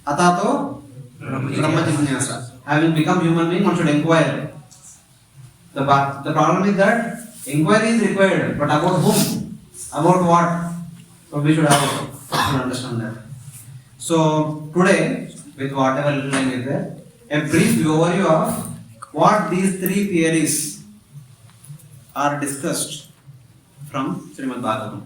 Atato Brahma Jignasa. Having become human being, one should inquire. The problem is that inquiry is required, but about whom? About what? So we should understand that. So today, with whatever little time is there, a brief overview of what these three theories are discussed from Srimad Bhagavatam.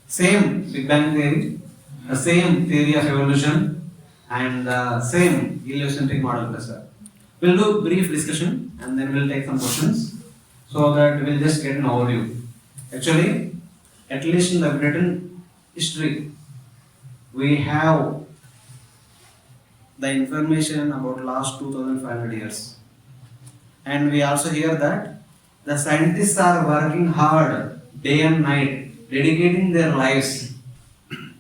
Same Big Bang theory, the same theory of evolution, and the same heliocentric model cluster. We'll do brief discussion and then we'll take some questions so that we'll just get an overview. Actually, at least in the written history, we have the information about last 2500 years. And we also hear that the scientists are working hard day and night, dedicating their lives,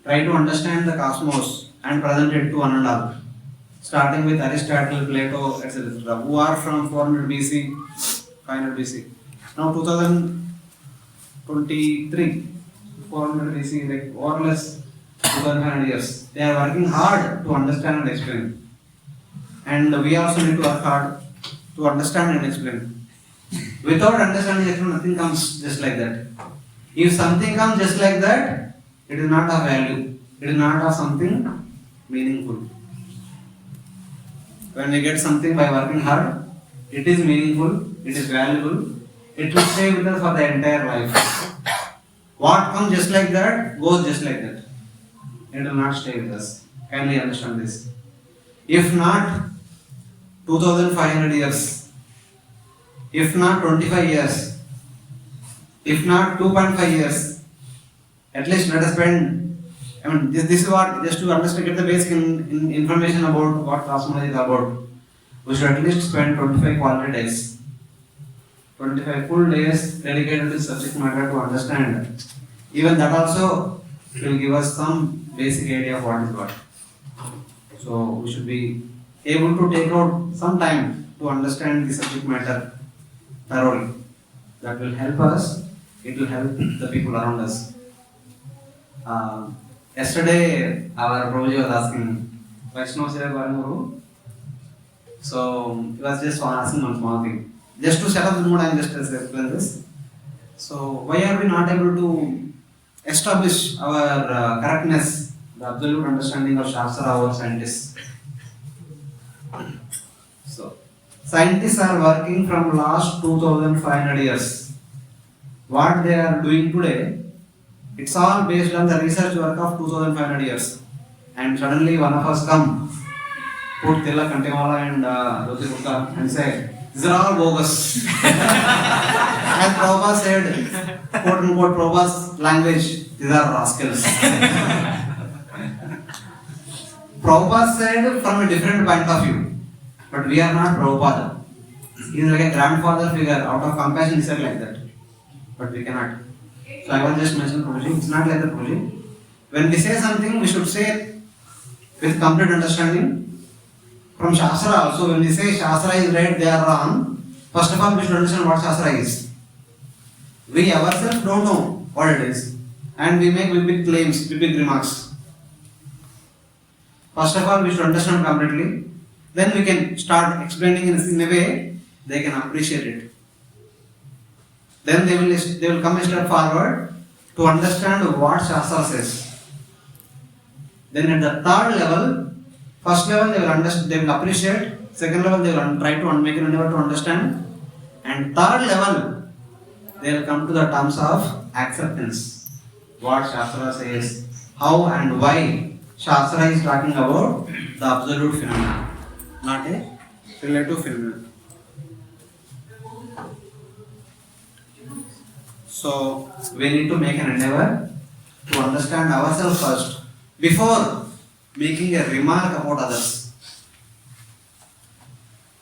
try to understand the cosmos and present it to one and all. Starting with Aristotle, Plato, etc., who are from 400 BC, 500 BC. Now 2023, 400 BC, like more or less 2500 years. They are working hard to understand and explain. And we also need to work hard to understand and explain. Without understanding and explaining, nothing comes just like that. If something comes just like that, it is not of value. It is not of something meaningful. When we get something by working hard, it is meaningful, it is valuable, it will stay with us for the entire life. What comes just like that, goes just like that. It will not stay with us. Can we understand this? If not 2500 years, if not 25 years, if not 2.5 years, at least let us spend, this is what, just to understand, get the basic information about what cosmology is about. We should at least spend 25 quality days, 25 full days dedicated to subject matter to understand. Even that also will give us some basic idea of what is what. So we should be able to take out some time to understand the subject matter thoroughly. That will help us, it will help the people around us. Yesterday, our Prabhu was asking, Vishnu Guru. So he was just asking one small thing. Just to set up the mood, I am just explain this. So why are we not able to establish our correctness, the absolute understanding of Shastra or scientists? So scientists are working from last 2500 years. What they are doing today, it's all based on the research work of 2500 years. And suddenly one of us come, put Tilla Kantemala and Dhoti Gupta and say, these are all bogus. As Prabhu said, quote unquote, Prabhu's language, these are rascals. Prabhupada said from a different point of view. But we are not Prabhupada. He is like a grandfather figure. Out of compassion, he said like that. But we cannot. So I was just mentioning Prabhuji, it's not like that Prabhuji. When we say something, we should say it with complete understanding. From Shastra also, when we say Shastra is right, they are wrong. First of all, we should understand what Shastra is. We ourselves don't know what it is. And we make big claims, big remarks. First of all, we should understand completely. Then we can start explaining in a way they can appreciate it. Then they will come a step forward to understand what Shastra says. Then at the third level, first level they will appreciate, second level they will try to make an endeavor to understand, and third level they will come to the terms of acceptance. What Shastra says, how and why Shastra is talking about the absolute phenomena, not a relative phenomena. So we need to make an endeavor to understand ourselves first before making a remark about others.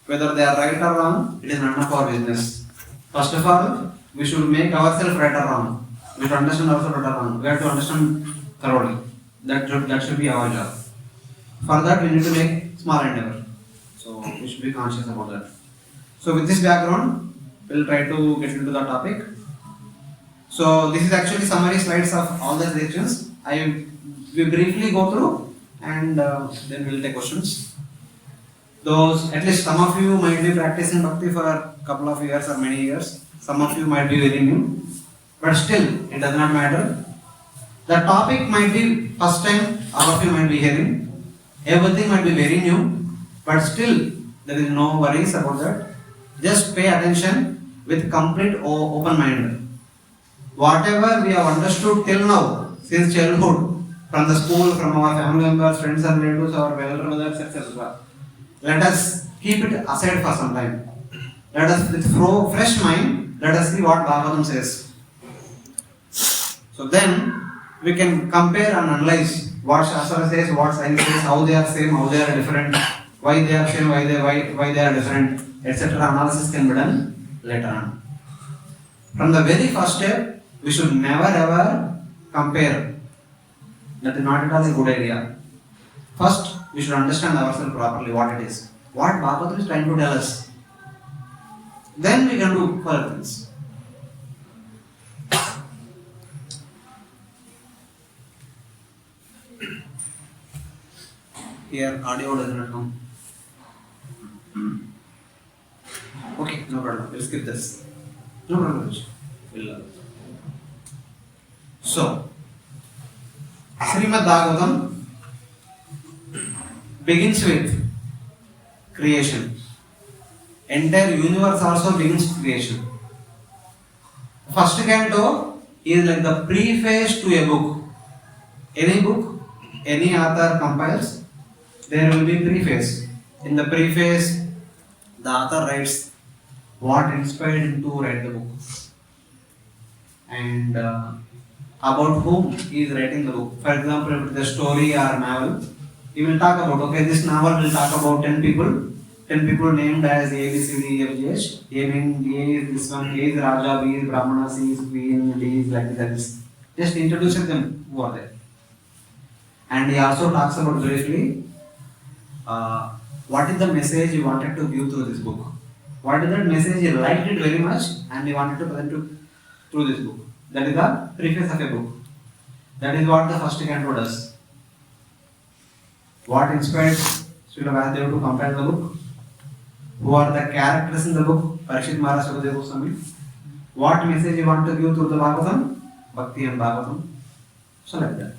Whether they are right or wrong, it is none of our business. First of all, we should make ourselves right or wrong. We should understand ourselves right or wrong. We have to understand thoroughly. That should be our job. For that, we need to make small endeavor. So we should be conscious about that. So with this background, we will try to get into the topic. So this is actually summary slides of all the sections. I will briefly go through and then we'll take questions. Those, at least some of you might be practicing bhakti for a couple of years or many years. Some of you might be very new, but still it does not matter. The topic might be first time all of you might be hearing. Everything might be very new, but still there is no worries about that. Just pay attention with complete open mind. Whatever we have understood till now, since childhood, from the school, from our family members, friends and relatives, our elder brothers, etc. Let us keep it aside for some time. Let us, with fresh mind, let us see what Bhagavatam says. So then, we can compare and analyze what Shastra says, what science says, how they are same, how they are different, why they are same, why they are different, etc. Analysis can be done later on. From the very first step, we should never ever compare. That is not at all a good idea. First, we should understand ourselves properly, what it is. What Bhagavatam is trying to tell us. Then we can do further things. Here, audio does not come. Okay, no problem. We'll skip this. No problem. So, Srimad Bhagavatam begins with creation. Entire universe also begins with creation. First canto is like the preface to a book. Any book, any author compiles, there will be preface. In the preface, the author writes what inspired him to write the book and about whom he is writing the book. For example, if the story or novel, he will talk about, okay, this novel will talk about 10 people. 10 people named as A, B, C, D, E, F, G, H. A means A is this one, A is Raja, B is Brahmana, C is Queen, D is like this. Just introducing them who are there. And he also talks about briefly what is the message he wanted to give through this book. What is that message? He liked it very much and he wanted to present through this book. That is the preface of a book. That is what the first canto does. What inspired Srila Vyasadeva to compile the book? Who are the characters in the book? Parikshit Maharaj, Sukadeva Goswami. What message you want to give through the Bhagavatam? Bhakti and Bhagavatam. So like that.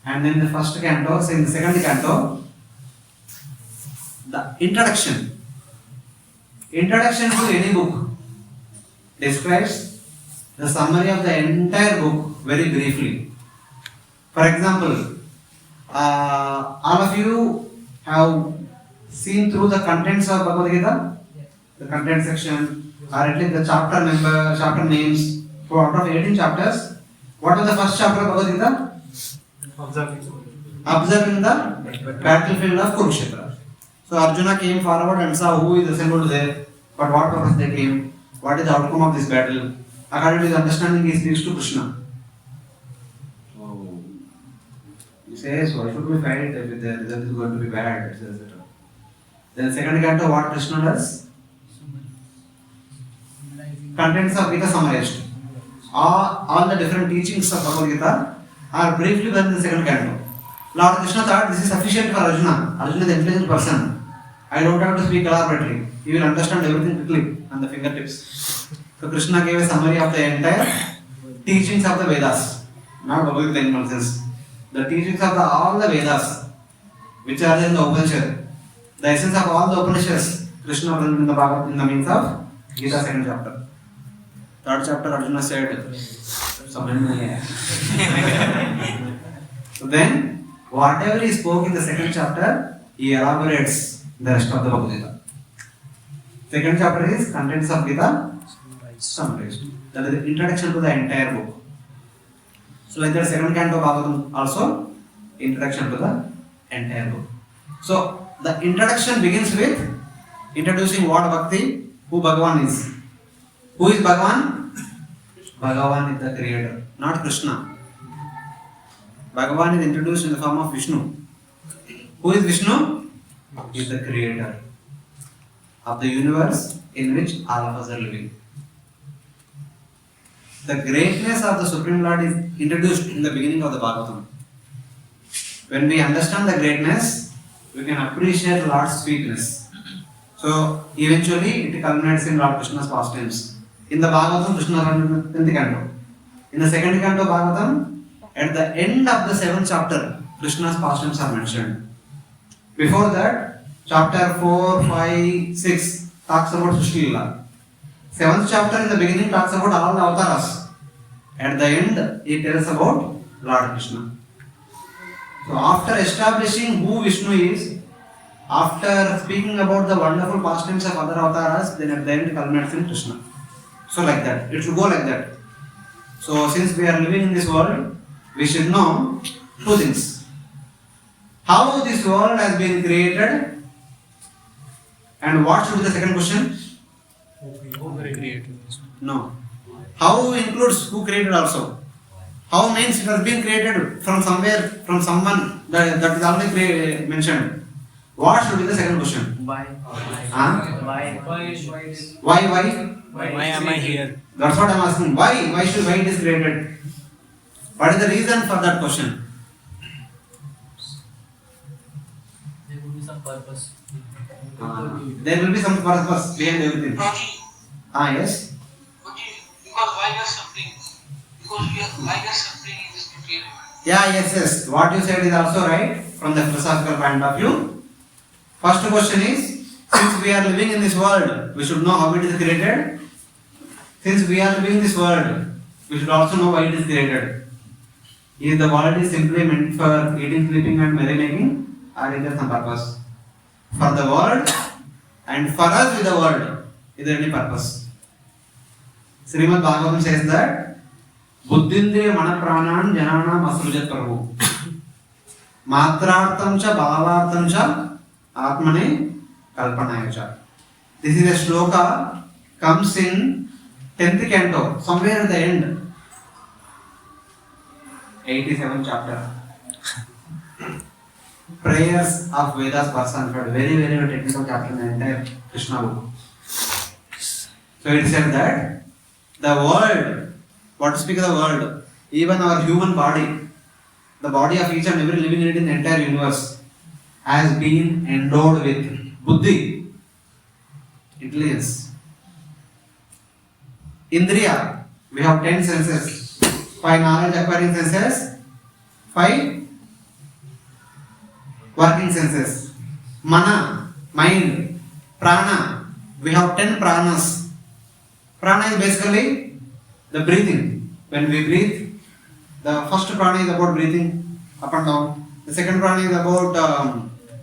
And then the first canto, so in the second canto, the introduction. Introduction to any book describes the summary of the entire book very briefly. For example, all of you have seen through the contents of Bhagavad Gita, the content section, or at least the chapter number, chapter names. So out of 18 chapters, what was the first chapter of Bhagavad Gita? Observing the battlefield of Kurukshetra. So Arjuna came forward and saw who is assembled there, but what purpose they came, what is the outcome of this battle. According to his understanding, he speaks to Krishna. So he says, why should we fight if the result is going to be bad, etc. Then second canto, what Krishna does? Contents of Gita summarized. All the different teachings of Bhagavad Gita are briefly done in the second canto. Lord Krishna thought this is sufficient for Arjuna. Arjuna is an intelligent person. I don't have to speak elaborately. He will understand everything quickly on the fingertips. So Krishna gave a summary of the entire teachings of the Vedas. Not Bhagavad Gita in nonsense. The teachings of all the Vedas, which are in the Upanishad. The essence of all the Upanishads, Krishna presented in the Bhagavad in the means of Gita second chapter. Third chapter, Arjuna said, So then, whatever he spoke in the second chapter, he elaborates the rest of the Bhagavad Gita. Second chapter is contents of Gita summarized. That is the introduction to the entire book. So like that, second canto Bhagavatam also introduction to the entire book. So the introduction begins with introducing what Bhakti, who Bhagavan is. Who is Bhagavan? Bhagavan is the creator, not Krishna. Bhagavan is introduced in the form of Vishnu. Who is Vishnu? He is the creator of the universe in which all of us are living. The greatness of the Supreme Lord is introduced in the beginning of the Bhagavatam. When we understand the greatness, we can appreciate Lord's sweetness. So eventually it culminates in Lord Krishna's pastimes. In the Bhagavatam, Krishna runs in the canto. In the second canto Bhagavatam, at the end of the 7th chapter, Krishna's pastimes are mentioned. Before that, chapter 4, 5, 6 talks about Srishti Lila. 7th chapter in the beginning talks about all the avatars. At the end, it tells about Lord Krishna. So after establishing who Vishnu is, after speaking about the wonderful pastimes of other avatars, then at the end culminates in Krishna. So like that, it should go like that. So since we are living in this world, we should know two things. How this world has been created, and what should be the second question? Who created? No. How includes who created also. How means it has been created from somewhere, from someone that is already mentioned. What should be the second question? Why? Why? Why am I here? That's what I am asking. Why it is created? What is the reason for that question? There will be some purpose. There will be some purpose behind everything. Yes. Because why we are suffering? Why we are suffering in this material world? Yes. What you said is also right from the philosophical point of view. First question is, since we are living in this world, we should know how it is created. Since we are living in this world, we should also know why it is created. Is the world is simply meant for eating, sleeping and merrymaking, or is there some purpose? For the world and for us with the world, is there any purpose? Srimad Bhagavatam says that Buddhindriya Manapranan Jananam Asrujat Prabhu Matrartam cha Bhavartam cha Atmane Kalpanaya cha. This is a shloka comes in 10th canto, somewhere at the end. 87th chapter. Prayers of Vedas personified. Very technical chapter in the entire Krishna book. So it said that the world, what to speak of the world, even our human body, the body of each and every living entity in the entire universe has been endowed with buddhi, intelligence. Indriya, we have 10 senses, 5 knowledge acquiring senses, 5 working senses. Mana, mind. Prana, we have 10 pranas. Prana is basically the breathing. When we breathe, the first prana is about breathing up and down. The second prana is about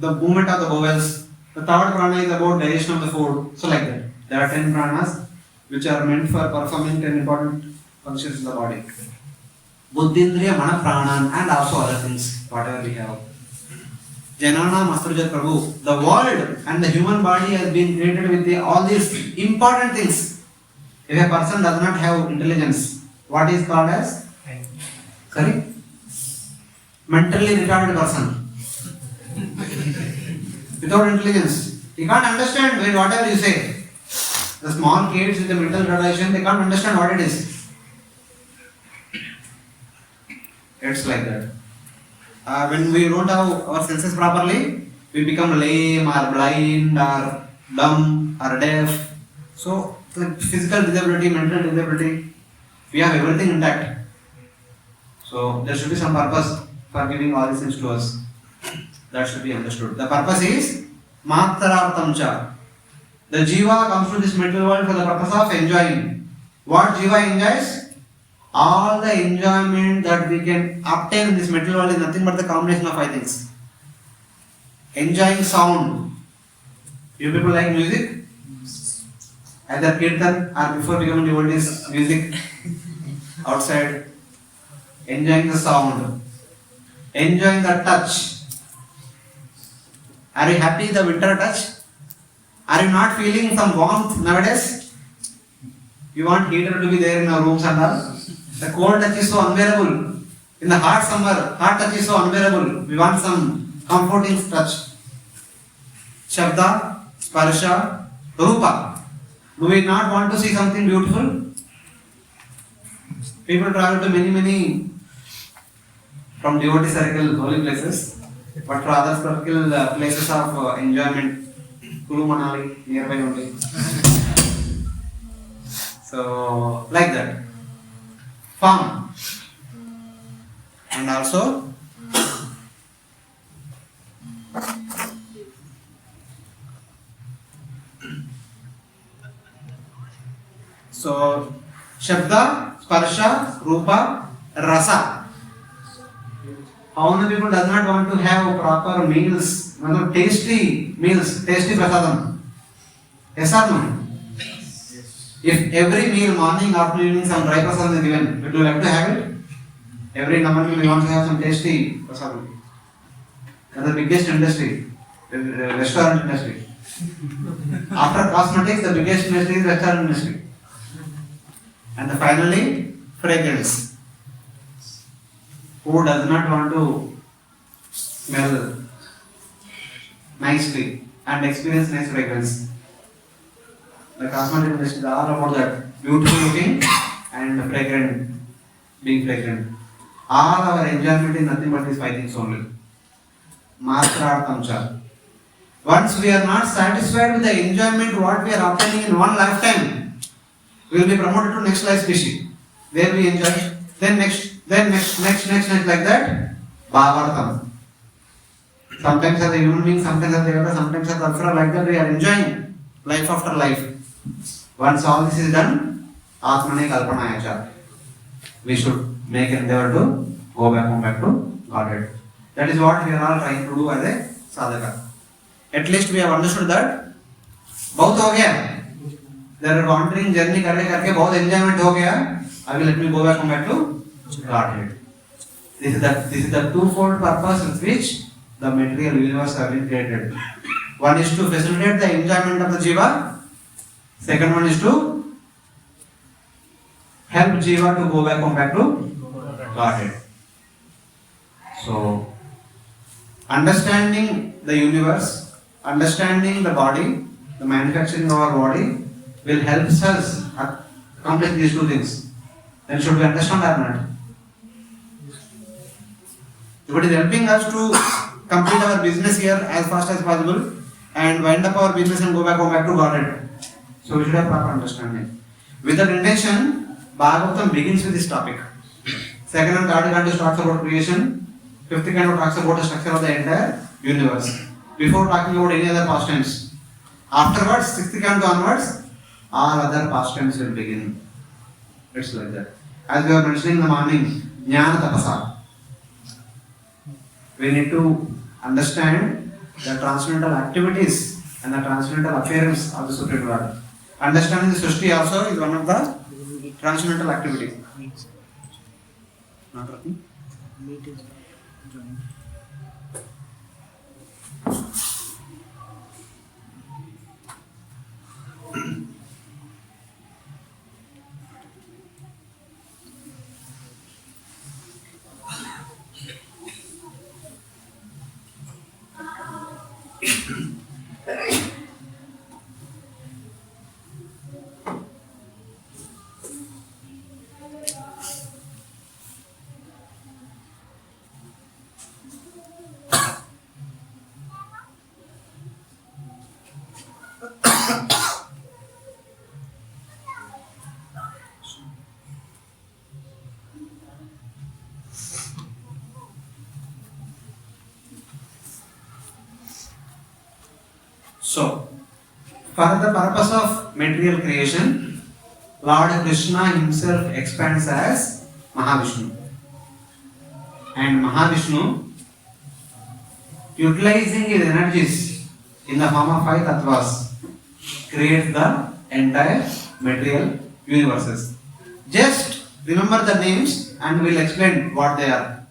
the movement of the bowels. The third prana is about digestion of the food. So like that. There are 10 pranas which are meant for performing 10 important functions in the body. Buddhindriya, Mana, Pranan and also other things, whatever we have. Janana Mastrujat Prabhu. The world and the human body has been created with all these important things. If a person does not have intelligence, what is called as? Sorry? Mentally retarded person. Without intelligence. He can't understand whatever you say. The small kids with the mental retardation, they can't understand what it is. It's like that. When we don't have our senses properly, we become lame or blind or dumb or deaf. So, like physical disability, mental disability, we have everything intact. So, there should be some purpose for giving all these things to us. That should be understood. The purpose is Matrartamcha. The Jiva comes to this material world for the purpose of enjoying. What Jiva enjoys? All the enjoyment that we can obtain in this material world is nothing but the combination of 5 things. Enjoying sound. You people like music? Either kirtan or before becoming devotees, music outside. Enjoying the sound. Enjoying the touch. Are you happy the winter touch? Are you not feeling some warmth nowadays? You want heater to be there in our rooms and all? The cold touch is so unbearable. In the hot summer, hot touch is so unbearable. We want some comforting touch. Shabda, Sparsha, Rupa. Do we not want to see something beautiful? People travel to many from devotee circle, holy places. but for other circle places of enjoyment, Kulu Manali nearby only. So like that, form, and also so Shabda, Sparsha, Rupa, Rasa. How many people does not want to have proper meals, tasty meals, tasty prasadam? Yes or no? If every meal, morning, afternoon, evening, some dry prasadam is given, would you like to have it? Every morning we want to have some tasty prasadam. That's the biggest industry, the restaurant industry. After cosmetics, the biggest industry is restaurant industry. And finally, fragrance. Who does not want to smell nicely and experience nice fragrance? The cosmetic industry is all about that. Beautiful looking and fragrant, being fragrant. All our enjoyment is nothing but these five things only. Matrartamcha. Once we are not satisfied with the enjoyment what we are obtaining in one lifetime, we will be promoted to next life species. There we enjoy. Then next, like that. Bhavartam. Sometimes as a human being, sometimes as a devata, sometimes as a alpha, like that we are enjoying life after life. Once all this is done, Atmane Kalpanayacha. We should make an endeavor to go back to Godhead. That is what we are all trying to do as a sadhaka. At least we have understood that. बहुत हो गया. There are wandering journey करके बहुत enjoyment हो गया. I will let me go back to Godhead. This is the twofold purpose with which the material universe has been created. One is to facilitate the enjoyment of the jiva. Second one is to help jiva to go back to Godhead. So, understanding the universe, understanding the body, the manufacturing of our body will help us accomplish these two things. Then should we understand or not? If it is helping us to complete our business here as fast as possible and wind up our business and go back to Godhead. So we should have proper understanding. With that intention, Bhagavatam begins with this topic. Second and third canto talks about creation. Fifth canto talks about the structure of the entire universe. Before talking about any other past tense. Afterwards, sixth canto onwards, all other past tense will begin. It's like that. As we were mentioning in the morning, Jnana Tapasa. We need to understand the transcendental activities and the transcendental appearance of the Supreme Lord. Understanding the Srishti also is one of the transcendental activities. Not working? So, for the purpose of material creation, Lord Krishna himself expands as Mahavishnu. And Mahavishnu, utilizing his energies in the form of five tattvas, creates the entire material universes. Just remember the names and we will explain what they are.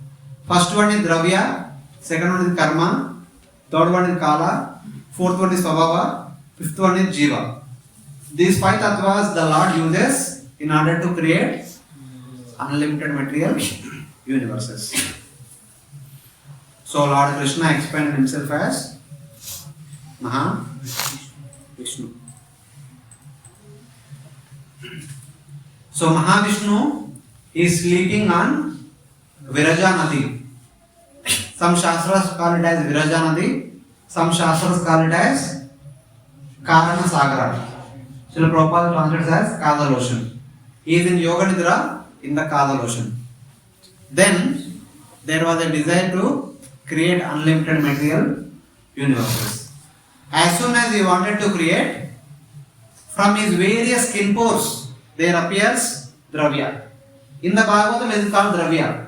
First one is Dravya, second one is Karma, third one is Kala, fourth one is Svabhava, fifth one is Jiva. These five tattvas the Lord uses in order to create unlimited material universes. So Lord Krishna expanded himself as Mahavishnu. So Mahavishnu is sleeping on Viraja Nadi. Some Shastras call it as Virajanadi, some Shastras call it as Karana Sagara. Srila Prabhupada translates as Kadal Ocean. He is in Yoga Nidra in the Kadal Ocean. Then there was a desire to create unlimited material universes. As soon as he wanted to create, from his various skin pores there appears Dravya. In the Bhagavatam it is called Dravya.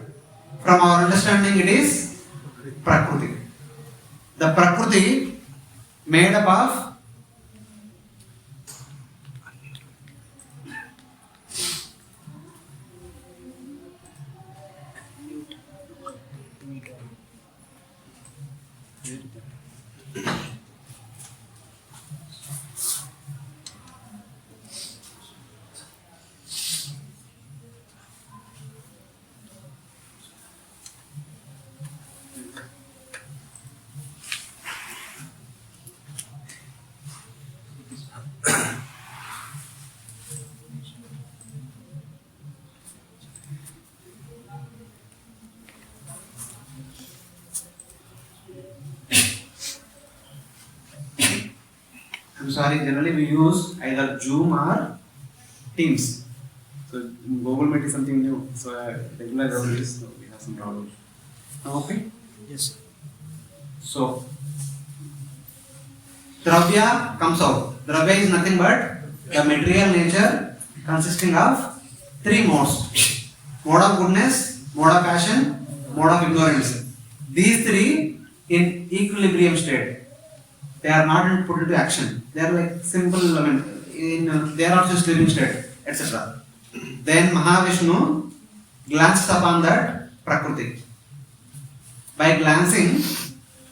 From our understanding it is Prakriti. The Prakriti made up of generally we use either Zoom or Teams. So Google Meet is something new. So regular don't use, so we have some problems. Okay? Yes. So Dravya comes out. Dravya is nothing but the material nature consisting of three modes. Mode of goodness, mode of passion, mode of ignorance. These three in equilibrium state. They are not put into action. They are like simple, they are also sleeping state, etc. Then Mahavishnu glances upon that Prakriti. By glancing,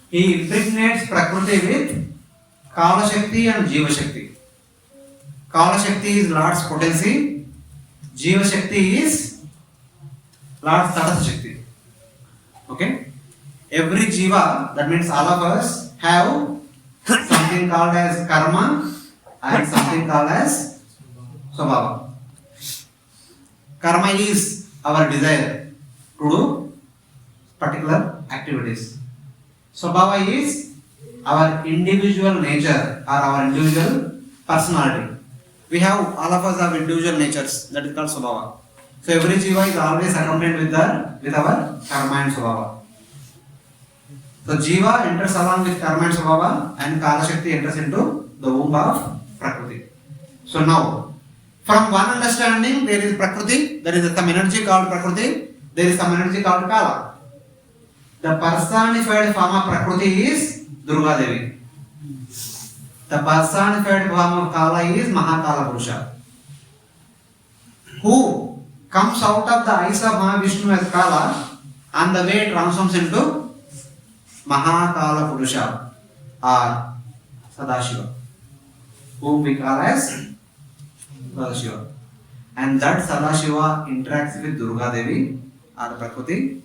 he impregnates Prakriti with Kala Shakti and Jiva Shakti. Kala Shakti is Lord's potency, Jiva Shakti is Lord's Tatastha Shakti. Okay? Every Jiva, that means all of us, have something called as karma and something called as swabhava. Karma is our desire to do particular activities. Swabhava is our individual nature or our individual personality. We have, all of us have individual natures, that is called swabhava. So every jiva is always accompanied with our karma and swabhava. So Jiva enters along with Karma and Swabhava and Kala Shakti enters into the womb of Prakriti. So now, from one understanding there is Prakriti, there is some energy called Prakriti, there is some energy called Kala. The personified form of Prakriti is Durga Devi. The personified form of Kala is Mahakala Purusha, who comes out of the eyes of Mahavishnu as Kala and the way transforms into Mahakala Purusha or Sadashiva, whom we call as Sadashiva. And that Sadashiva interacts with Durga Devi or Prakriti.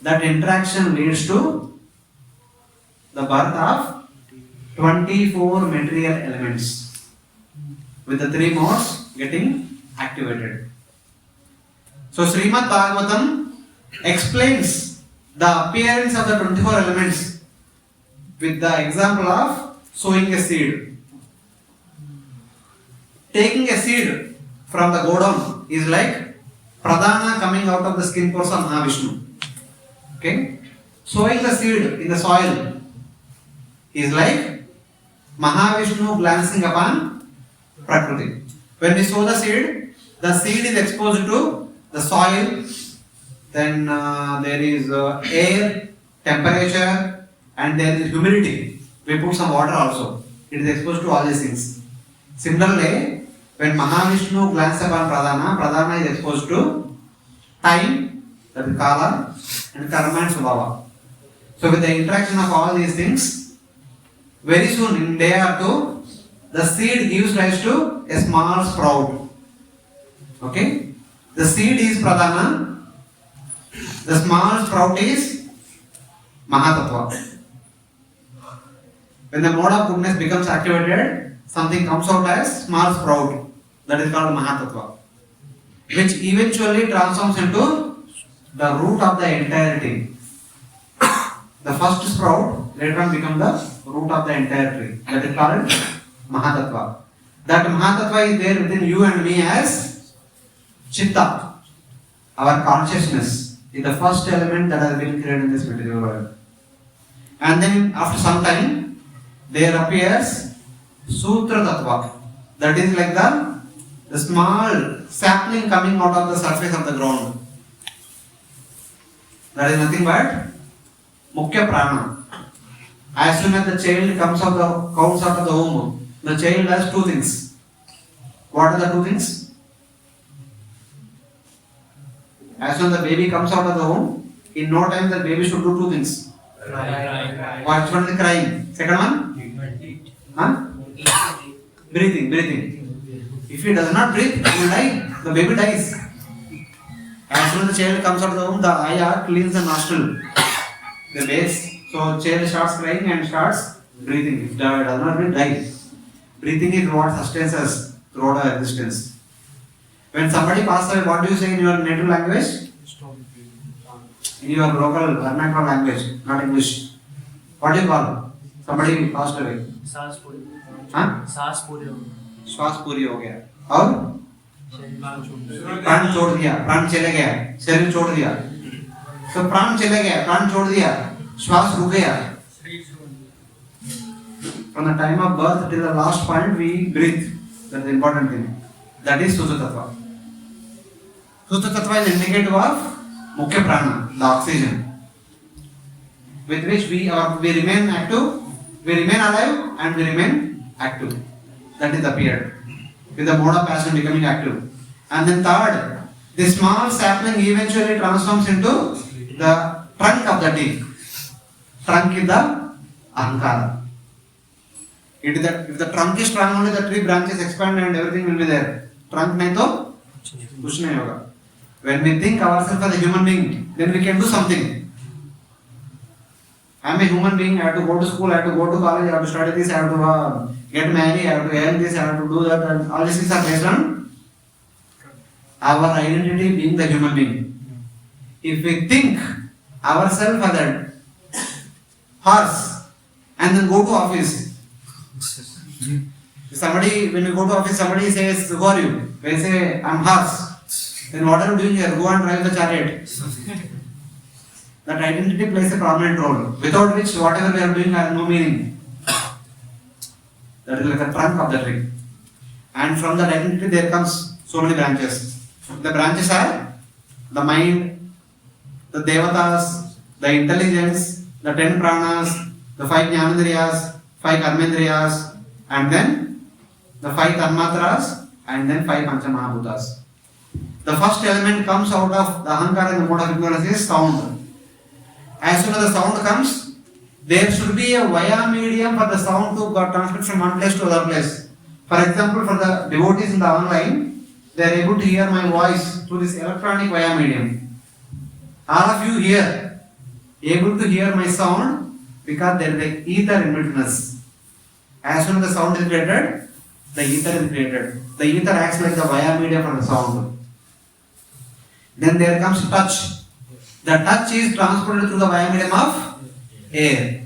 That interaction leads to the birth of 24 material elements with the three modes getting activated. So Srimad Bhagavatam explains the appearance of the 24 elements with the example of sowing a seed. Taking a seed from the godam is like pradhana coming out of the skin pores of Mahavishnu. Okay? Sowing the seed in the soil is like Mahavishnu glancing upon Prakriti. When we sow the seed is exposed to the soil. Then there is air, temperature, and there is humidity. We put some water also. It is exposed to all these things. Similarly, when Mahavishnu glances upon Pradhana is exposed to time, that is Kala, and Karma and Swabhava. So with the interaction of all these things, very soon in day or two, the seed gives rise to a small sprout. Okay? The seed is Pradhana. The small sprout is Mahatattva. When the mode of goodness becomes activated, something comes out as small sprout, that is called Mahatattva, which eventually transforms into the root of the entire thing. The first sprout later on become the root of the entire tree. That is called Mahatattva. That Mahatattva is there within you and me as Chitta. Our consciousness is the first element that has been created in this material world. And then after some time, there appears Sutra Tattva. That is like the small sapling coming out of the surface of the ground. That is nothing but Mukhya Prana. As soon as the child comes out of the womb, the child does two things. What are the two things? As soon as the baby comes out of the womb, in no time the baby should do two things. First one is crying. Second one? Huh? Breathing. If he does not breathe, he will die. The baby dies. As soon as the child comes out of the womb, the eye cleans the nostril, the base. So child starts crying and starts breathing. If does not breathe, dies. Breathing is what sustains us throughout our existence. When somebody passes away, what do you say in your native language? In your local vernacular language, not English. What do you call? Somebody passed away. सांस पूरी हाँ? सांस पूरी हो श्वास पूरी हो गया और प्राण छोड़ दिया, प्राण चले गया, शरीर छोड़ दिया. तो प्राण चले गया, प्राण छोड़ दिया, श्वास रुक गया. From the time of birth till the last point we breathe. That is the important thing. That is Sutta Tattva. Sutta Tattva is indicative of Mukhya Prana, the oxygen, with which we remain active, we remain alive and we remain active. That is the period. With the mode of passion becoming active. And then third, the small sapling eventually transforms into the trunk of the tree. Trunk is the Ahankara. It is that if the trunk is strong, only the tree branches expand and everything will be there. Trunk nahi to kuch nahi hoga. When we think ourselves as a human being, then we can do something. I am a human being, I have to go to school, I have to go to college, I have to study this, I have to get married, I have to earn this, I have to do that, and all these things are based on our identity being the human being. If we think ourselves as a horse and then go to office, somebody, when you go to office, somebody says, who are you? We say, I am horse. Then what are you doing here? Go and drive the chariot. That identity plays a prominent role, without which whatever we are doing has no meaning. That is like the trunk of the tree. And from that identity there comes so many branches. The branches are the mind, the devatas, the intelligence, the 10 pranas, the 5 jnanendriyas, 5 karmendriyas, and then the 5 tanmatras, and then 5 panchamahabhutas. The first element comes out of the ahankara in the mode of ignorance is sound. As soon as the sound comes, there should be a via medium for the sound to transmit from one place to another place. For example, for the devotees in the online, they are able to hear my voice through this electronic via medium. All of you here able to hear my sound because there is an ether in between us. As soon as the sound is created, the ether is created. The ether acts like the via medium for the sound. Then there comes touch. The touch is transported through the via medium of air.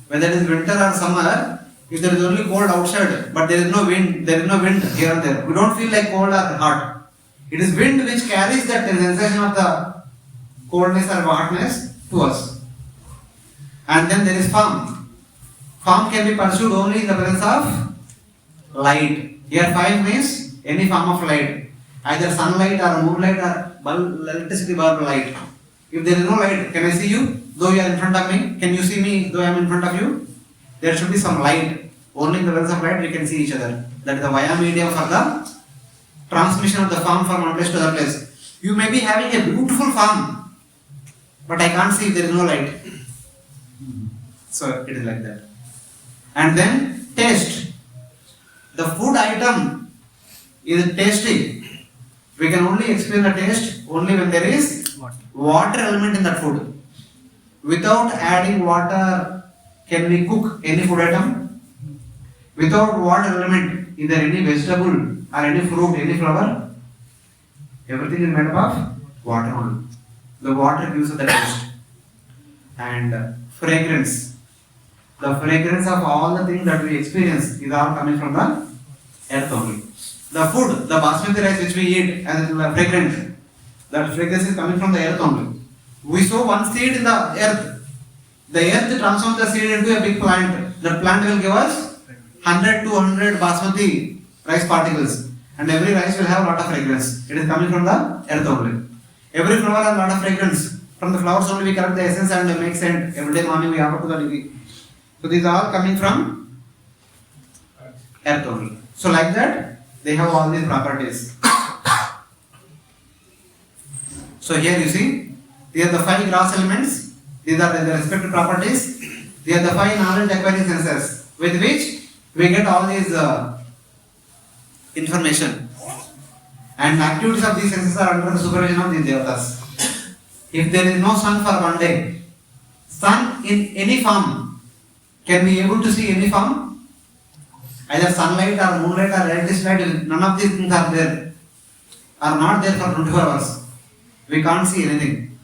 Whether it is winter or summer, if there is only cold outside, but there is no wind here and there. We don't feel like cold or hot. It is wind which carries that sensation of the coldness or hotness to us. And then there is form. Form can be pursued only in the presence of light. Here fire means any form of light. Either sunlight or moonlight or electricity bulb light. If there is no light, can I see you? Though you are in front of me, can you see me though I am in front of you? There should be some light. Only in the presence of light we can see each other. That is the via medium for the transmission of the form from one place to another place. You may be having a beautiful form, but I can't see if there is no light. So it is like that. And then taste. The food item is tasty. We can only experience the taste only when there is water element in that food. Without adding water, can we cook any food item? Without water element, is there any vegetable or any fruit, any flower? Everything is made up of water only. The water gives us the taste. And fragrance. The fragrance of all the things that we experience is all coming from the earth only. The food, the basmati rice which we eat as a fragrant, that fragrance is coming from the earth only. We sow one seed in the earth. The earth transforms the seed into a big plant. The plant will give us 100 to 200 basmati rice particles. And every rice will have a lot of fragrance. It is coming from the earth only. Every flower has a lot of fragrance. From the flowers only we collect the essence and make scent. Every day morning we offer to the deity. So these are all coming from earth only. So like that, they have all these properties. So here you see, these are the 5 gross elements. These are the respective properties. These are the 5 knowledge acquiring senses with which we get all these information. And activities of these senses are under the supervision of these devatas. If there is no sun for one day, sun in any form, can we able to see any form? Either sunlight or moonlight or electricity light, none of these things are there. Are not there for 24 hours. We can't see anything.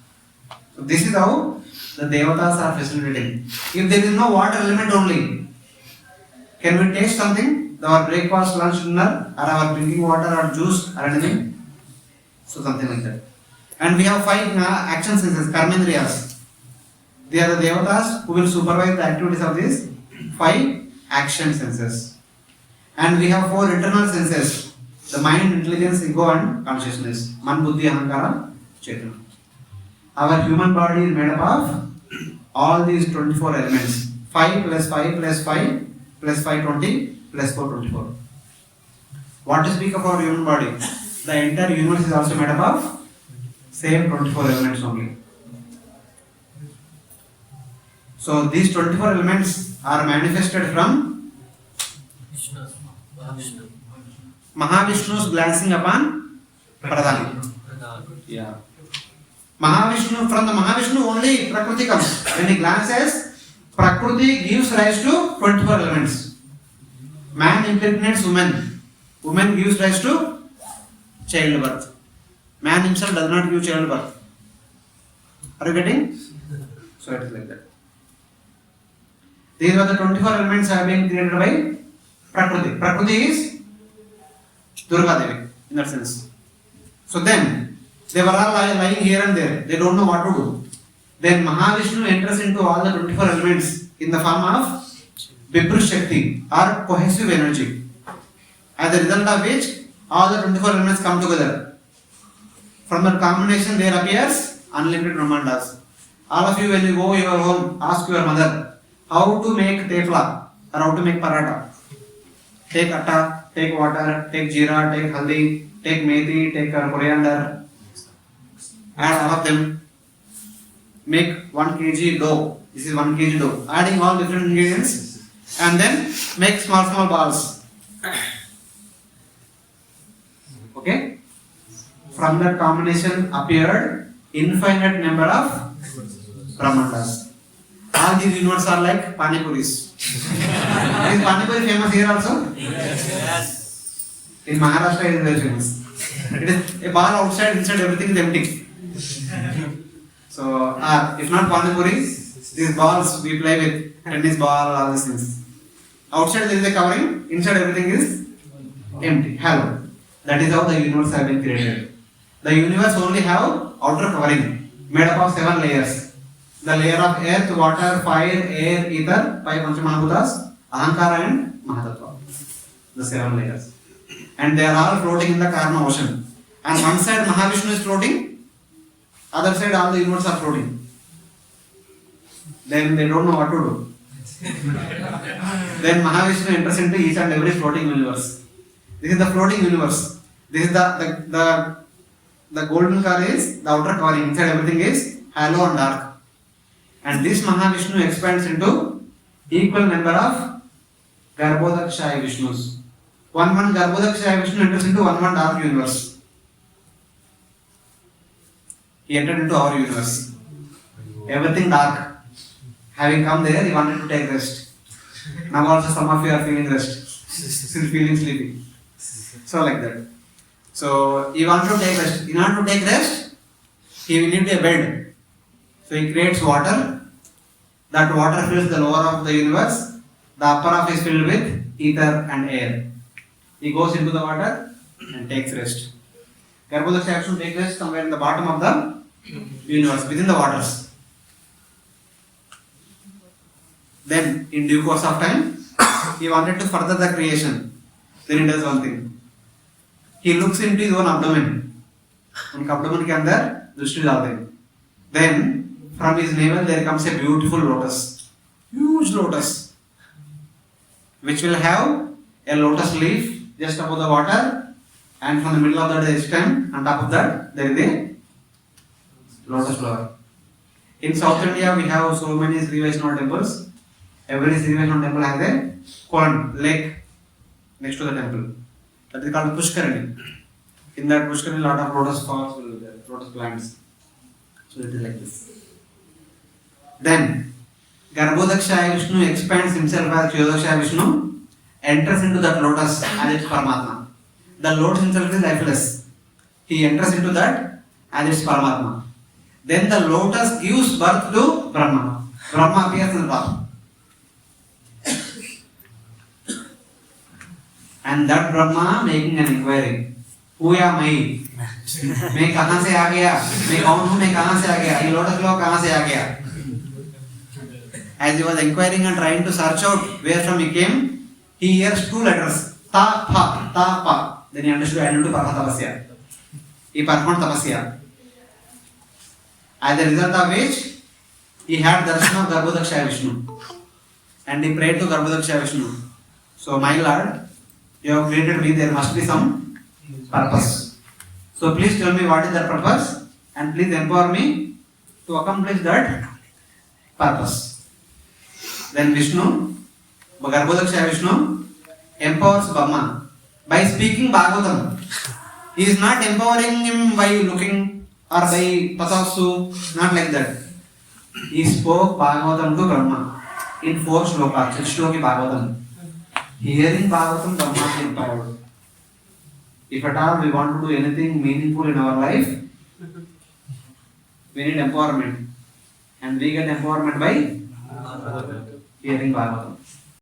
So this is how the devatas are facilitating. If there is no water element only, can we taste something? Our breakfast, lunch, dinner, or our drinking water or juice or anything? So something like that. And we have 5 action senses, karmendriyas. They are the devatas who will supervise the activities of these 5 action senses. And we have 4 internal senses, the mind, intelligence, ego and consciousness. Man, buddhi, ahankara, chaitanya. Our human body is made up of all these 24 elements. 5 plus 5 plus 5 plus 5, 20 plus 4, 24. What to speak of our human body? The entire universe is also made up of same 24 elements only. So these 24 elements are manifested from Mahavishnu's glancing upon Pradhan. Yeah. Mahavishnu, from the Mahavishnu only Prakriti comes. When he glances, Prakriti gives rise to 24 elements. Man impregnates woman. Woman gives rise to childbirth. Man himself does not give childbirth. Are you getting? So it is like that. These are the 24 elements have been created by Prakriti. Prakriti is Durga Devi in that sense. So then, they were all lying here and there. They don't know what to do. Then Mahavishnu enters into all the 24 elements in the form of Vibhush Shakti or cohesive energy. As a result of which, all the 24 elements come together. From that combination, there appears unlimited Brahmandas. All of you, when you go your home, ask your mother how to make tefla or how to make paratha. Take atta, take water, take jeera, take haldi, take methi, take coriander. Add all of them. Make 1 kg dough. This is 1 kg dough. Adding all different ingredients and then make small balls. Okay? From that combination appeared infinite number of Brahmandas. All these universes are like Panipuris. Is Panipuri famous here also? Yes. In Maharashtra it is very famous. It is a bar outside, inside everything is empty. So, if not Panipuri, these balls we play with, tennis ball, all these things. Outside there is a covering, inside everything is empty, hollow. That is how the universe has been created. The universe only have outer covering, made up of 7 layers. The layer of earth, water, fire, air, ether, 5 Panchamahabhutas, Ahankara and Mahatattva. The 7 layers. And they are all floating in the Karma ocean. And one side Mahavishnu is floating, other side all the universe are floating. Then they don't know what to do. Then Mahavishnu enters into each and every floating universe. This is the floating universe. This is the golden car is the outer covering. Inside everything is hollow and dark. And this Mahavishnu expands into equal number of Garbhodakshaya Vishnus. One Garbhodakshaya Vishnu enters into one dark universe. He entered into our universe. Everything dark. Having come there, he wanted to take rest. Now also some of you are feeling rest. Still feeling sleepy. So like that. So he wanted to take rest. In order to take rest, he will need a bed. So he creates water that water fills the lower of the universe, the upper half is filled with ether and air. He goes into the water and takes rest. Garbhodaksha has to take rest somewhere in the bottom of the universe, within the waters. Then, in due course of time, he wanted to further the creation. Then he does one thing. He looks into his own abdomen. उनका abdomen के अंदर दृष्टि डालते हैं. Then, from his navel there comes a beautiful lotus, huge lotus, which will have a lotus leaf just above the water, and from the middle of that there is stem, on top of that there is a lotus flower. In South India we have so many Sri Vaishnava temples. Every Sri Vaishnava temple has a pond, lake next to the temple. That is called Pushkarani. In that Pushkarani, lot of lotus flowers will be there, lotus plants. So it is like this. Then, Garbhodaksha Vishnu expands himself as Kshirodaksha Vishnu, enters into that lotus as its Paramatma. The lotus himself is lifeless. He enters into that as its Paramatma. Then the lotus gives birth to Brahma. Brahma appears in the top. And that Brahma making an inquiry. Who am I? मैं कहाँ से आ गया? मैं कौन हूँ? मैं कहाँ से आ गया? ये lotus flower कहाँ से आ गया? As he was inquiring and trying to search out where from he came, he hears two letters, ta, pa, ta, pa. Then he understood I need to perform tapasya. He performed tapasya. As a result of which, he had darshan of Garbhodaksha Vishnu. And he prayed to Garbhodaksha Vishnu. So, my Lord, you have created me, there must be some purpose. So, please tell me what is that purpose, and please empower me to accomplish that purpose. Then Vishnu, Garbhodaksha Vishnu, empowers Brahma by speaking Bhagavatam. He is not empowering him by looking or by Pasasu, not like that. He spoke Bhagavatam to Brahma in 4 shlokas, Shloki Bhagavatam. Hearing Bhagavatam, Brahma is empowered. If at all we want to do anything meaningful in our life, we need empowerment. And we get empowerment by hearing Bhagavatam.